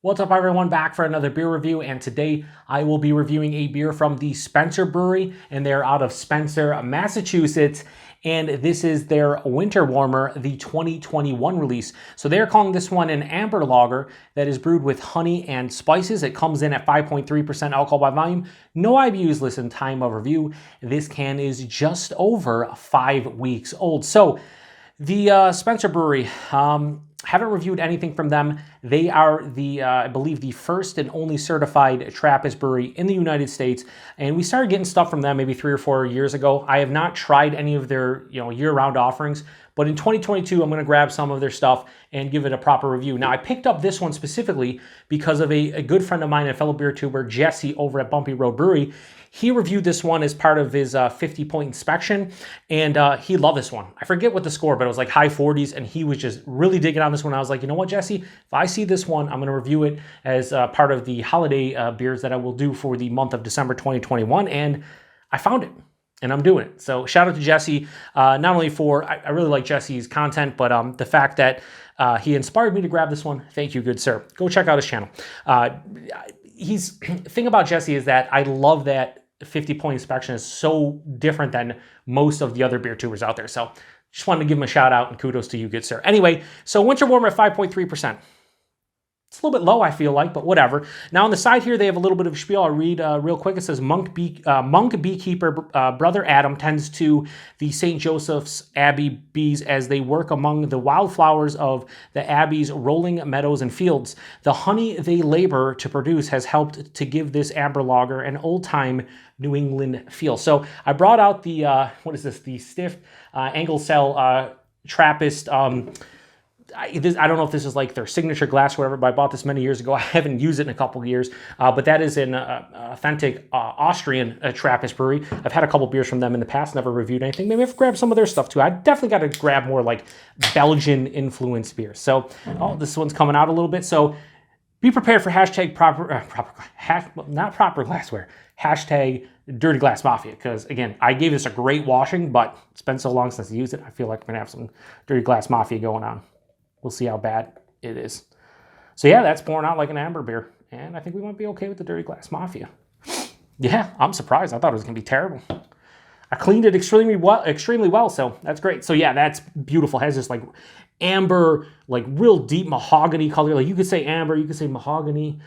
What's up everyone, back for another beer review, and today I will be reviewing a beer from the Spencer Brewery, and they're out of Spencer, Massachusetts, and this is their Winter Warmer, the 2021 release. So they're calling this one an amber lager that is brewed with honey and spices. It comes in at 5.3% alcohol by volume. No IBUs listed in time of review. This can is just over 5 weeks old. So the Spencer Brewery, haven't reviewed anything from them. They are the, I believe, the first and only certified Trappist brewery in the United States. And we started getting stuff from them maybe 3 or 4 years ago. I have not tried any of their, year-round offerings, but in 2022, I'm going to grab some of their stuff and give it a proper review. Now, I picked up this one specifically because of a good friend of mine, a fellow beer tuber, Jesse, over at Bumpy Road Brewery. He reviewed this one as part of his 50-point inspection, and he loved this one. I forget what the score, but it was like high 40s, and he was just really digging on this one. I was like, you know what, Jesse? If I see this one, I'm going to review it as part of the holiday beers that I will do for the month of December 2021, and I found it, and I'm doing it. So shout out to Jesse, not only for, I really like Jesse's content, but the fact that he inspired me to grab this one. Thank you, good sir. Go check out his channel. Thing about Jesse is that I love that 50-point inspection is so different than most of the other beer tubers out there. So just wanted to give him a shout out and kudos to you, good sir. Anyway, so Winter Warmer at 5.3%. It's a little bit low, I feel like, but whatever. Now on the side here, they have a little bit of a spiel. I'll read real quick. It says, monk beekeeper Brother Adam tends to the St. Joseph's Abbey bees as they work among the wildflowers of the Abbey's rolling meadows and fields. The honey they labor to produce has helped to give this amber lager an old-time New England feel. So I brought out the, what is this? The stiff angle cell Trappist. I don't know if this is like their signature glass or whatever, but I bought this many years ago. I haven't used it in a couple of years, but that is an authentic Austrian Trappist brewery. I've had a couple beers from them in the past, never reviewed anything. Maybe I've grabbed some of their stuff too. I definitely got to grab more like Belgian influenced beers. So, this one's coming out a little bit. So be prepared for hashtag not proper glassware, hashtag Dirty Glass Mafia, because again, I gave this a great washing, but it's been so long since I used it. I feel like I'm going to have some Dirty Glass Mafia going on. We'll see how bad it is. So yeah, that's pouring out like an amber beer. And I think we might be okay with the Dirty Glass Mafia. Yeah, I'm surprised. I thought it was going to be terrible. I cleaned it extremely well, so that's great. So yeah, that's beautiful. It has this like amber, like real deep mahogany color. Like you could say amber, you could say mahogany.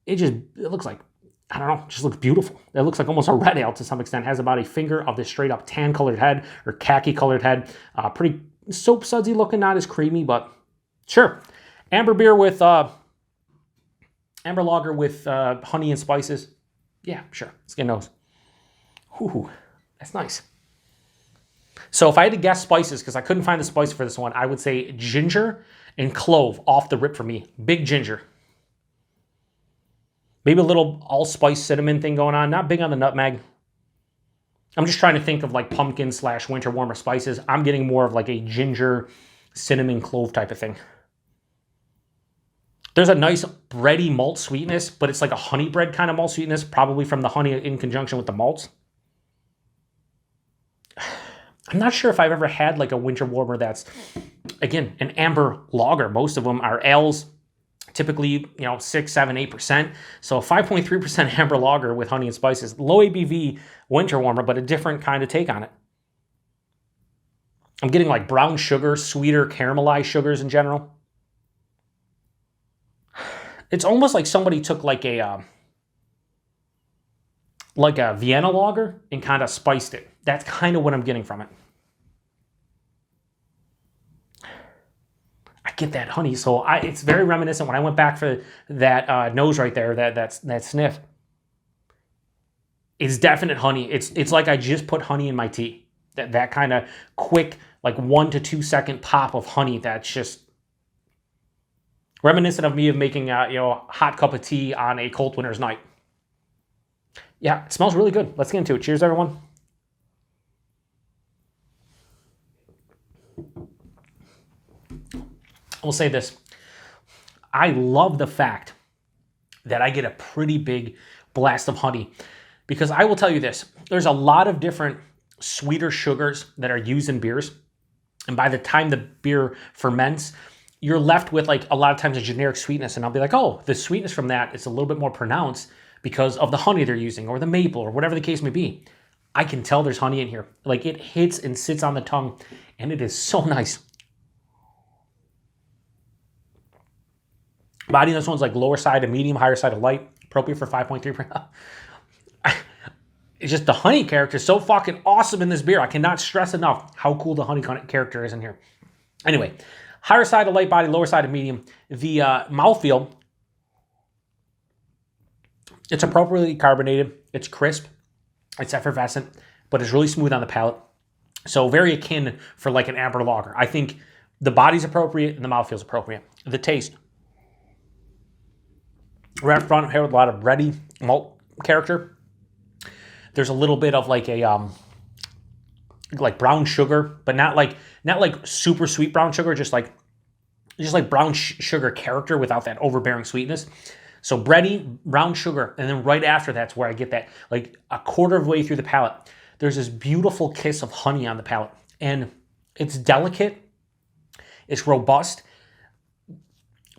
It looks like, I don't know, it just looks beautiful. It looks like almost a red ale to some extent. It has about a finger of this straight up tan colored head or khaki colored head. Pretty soap sudsy looking, not as creamy, but sure. Amber beer with, amber lager with honey and spices. Yeah, sure. Skin nose. Ooh, that's nice. So if I had to guess spices, because I couldn't find the spice for this one, I would say ginger and clove off the rip for me. Big ginger. Maybe a little allspice cinnamon thing going on. Not big on the nutmeg. I'm just trying to think of like pumpkin / winter warmer spices. I'm getting more of like a ginger, cinnamon, clove type of thing. There's a nice bready malt sweetness, but it's like a honey bread kind of malt sweetness, probably from the honey in conjunction with the malts. I'm not sure if I've ever had like a winter warmer that's, again, an amber lager. Most of them are ales, typically, 6, 7, 8%. So 5.3% amber lager with honey and spices. Low ABV winter warmer, but a different kind of take on it. I'm getting like brown sugar, sweeter caramelized sugars in general. It's almost like somebody took like a Vienna lager and kind of spiced it. That's kind of what I'm getting from it. I get that honey, so it's very reminiscent. When I went back for that nose right there, that sniff, it's definite honey. It's like I just put honey in my tea. That kind of quick, like 1 to 2 second pop of honey. That's just reminiscent of me of making a hot cup of tea on a cold winter's night. Yeah, it smells really good. Let's get into it. Cheers, everyone. I will say this. I love the fact that I get a pretty big blast of honey, because I will tell you this. There's a lot of different sweeter sugars that are used in beers. And by the time the beer ferments, you're left with like a lot of times a generic sweetness, and I'll be like, oh, the sweetness from that is a little bit more pronounced because of the honey they're using or the maple or whatever the case may be. I can tell there's honey in here. Like it hits and sits on the tongue, and it is so nice. Body on this one's like lower side of medium, higher side of light, appropriate for 5.3%. It's just the honey character is so fucking awesome in this beer. I cannot stress enough how cool the honey character is in here. Anyway, higher side of light body, lower side of medium. The mouthfeel, it's appropriately carbonated. It's crisp. It's effervescent, but it's really smooth on the palate. So very akin for like an amber lager. I think the body's appropriate and the mouthfeel's appropriate. The taste. Right up front here with a lot of bready malt character. There's a little bit of like a like brown sugar, but not like super sweet brown sugar, just like brown sugar character without that overbearing sweetness. So bready, brown sugar, and then right after that's where I get that, like a quarter of the way through the palate, there's this beautiful kiss of honey on the palate. And it's delicate, it's robust,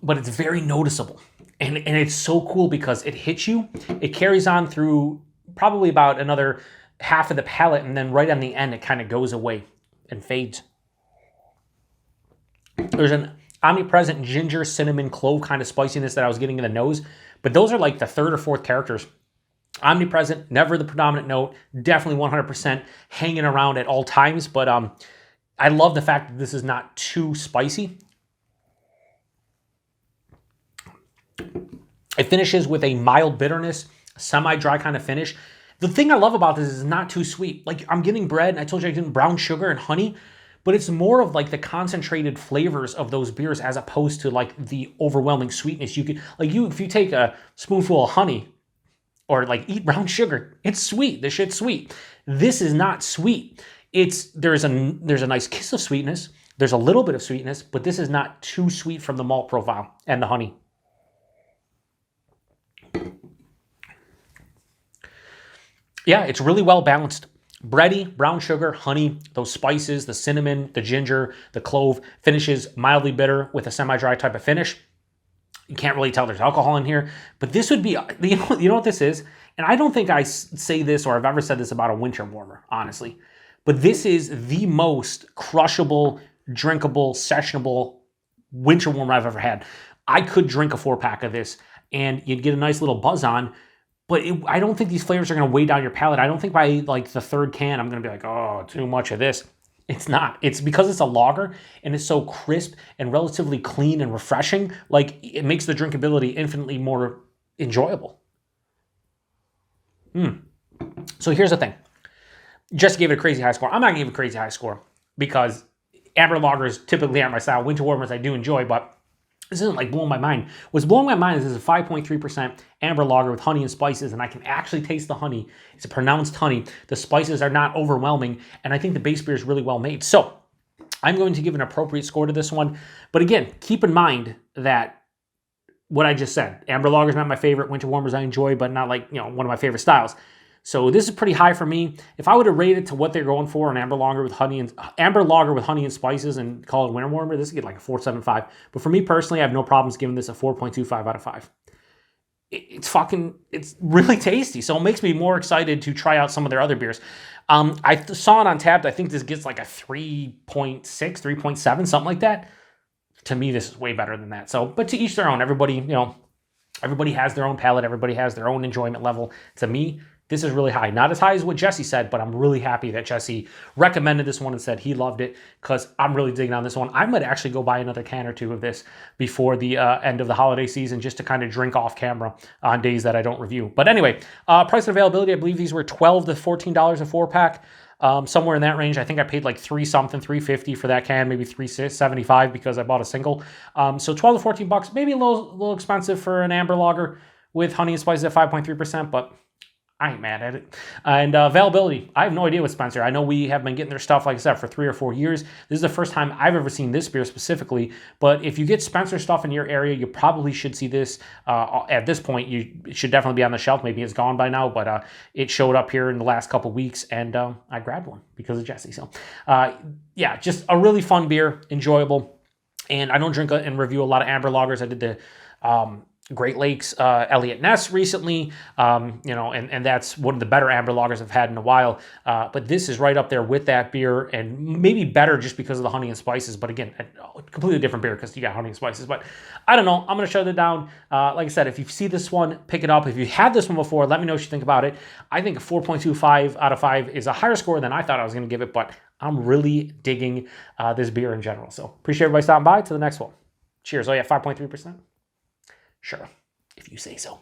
but it's very noticeable. And it's so cool because it hits you, it carries on through probably about another half of the palate, and then right on the end, it kind of goes away and fades. There's an omnipresent ginger, cinnamon, clove kind of spiciness that I was getting in the nose, but those are like the third or fourth characters. Omnipresent, never the predominant note, definitely 100% hanging around at all times, but I love the fact that this is not too spicy. It finishes with a mild bitterness, semi-dry kind of finish. The thing I love about this is it's not too sweet. Like I'm getting bread, and I told you I'm getting brown sugar and honey, but it's more of like the concentrated flavors of those beers as opposed to like the overwhelming sweetness. You could if you take a spoonful of honey or like eat brown sugar, it's sweet. This shit's sweet. This is not sweet. There's a nice kiss of sweetness. There's a little bit of sweetness, but this is not too sweet from the malt profile and the honey. Yeah, it's really well balanced. Bready, brown sugar, honey, those spices, the cinnamon, the ginger, the clove, finishes mildly bitter with a semi-dry type of finish. You can't really tell there's alcohol in here, but this would be, you know what this is? And I don't think I say this or I've ever said this about a winter warmer, honestly, but this is the most crushable, drinkable, sessionable winter warmer I've ever had. I could drink a 4-pack of this and you'd get a nice little buzz on. But I don't think these flavors are going to weigh down your palate. I don't think by like the third can, I'm going to be like, oh, too much of this. It's not. It's because it's a lager and it's so crisp and relatively clean and refreshing. Like it makes the drinkability infinitely more enjoyable. So here's the thing. Just gave it a crazy high score. I'm not going to give it a crazy high score because amber lagers typically aren't my style. Winter warmers I do enjoy, but this isn't like blowing my mind. What's blowing my mind is this is a 5.3% amber lager with honey and spices, and I can actually taste the honey. It's a pronounced honey. The spices are not overwhelming, and I think the base beer is really well made. So I'm going to give an appropriate score to this one. But again, keep in mind that what I just said, amber lager is not my favorite. Winter warmers I enjoy, but not like, one of my favorite styles. So this is pretty high for me. If I would have rated to what they're going for, an amber lager with honey and spices, and call it winter warmer, this would get like a 4.75. But for me personally, I have no problems giving this a 4.25 out of 5. It's really tasty. So it makes me more excited to try out some of their other beers. I saw it on Untappd. I think this gets like a 3.6, 3.7, something like that. To me, this is way better than that. So, but to each their own. Everybody has their own palate. Everybody has their own enjoyment level. To me, this is really high. Not as high as what Jesse said, but I'm really happy that Jesse recommended this one and said he loved it because I'm really digging on this one. I might actually go buy another can or two of this before the end of the holiday season just to kind of drink off camera on days that I don't review. But anyway, price and availability, I believe these were $12 to $14 a 4-pack. Somewhere in that range. I think I paid like $3.50 for that can, maybe $3.75 because I bought a single. So $12 to $14, maybe a little expensive for an amber lager with honey and spices at 5.3%, but I ain't mad at it. And availability, I have no idea with Spencer. I know we have been getting their stuff, like I said, for 3 or 4 years. This is the first time I've ever seen this beer specifically, but if you get Spencer stuff in your area, you probably should see this. At this point, it should definitely be on the shelf. Maybe it's gone by now, but it showed up here in the last couple weeks, and I grabbed one because of Jesse. So, yeah, just a really fun beer, enjoyable. And I don't drink and review a lot of amber lagers. I did the Great Lakes Elliott Ness recently, and that's one of the better amber lagers I've had in a while. But this is right up there with that beer, and maybe better just because of the honey and spices. But again, a completely different beer because you got honey and spices. But I don't know. I'm going to shut it down. Like I said, if you see this one, pick it up. If you had this one before, let me know what you think about it. I think a 4.25 out of 5 is a higher score than I thought I was going to give it, but I'm really digging this beer in general. So appreciate everybody stopping by. To the next one. Cheers. Oh yeah, 5.3%. Sure, if you say so.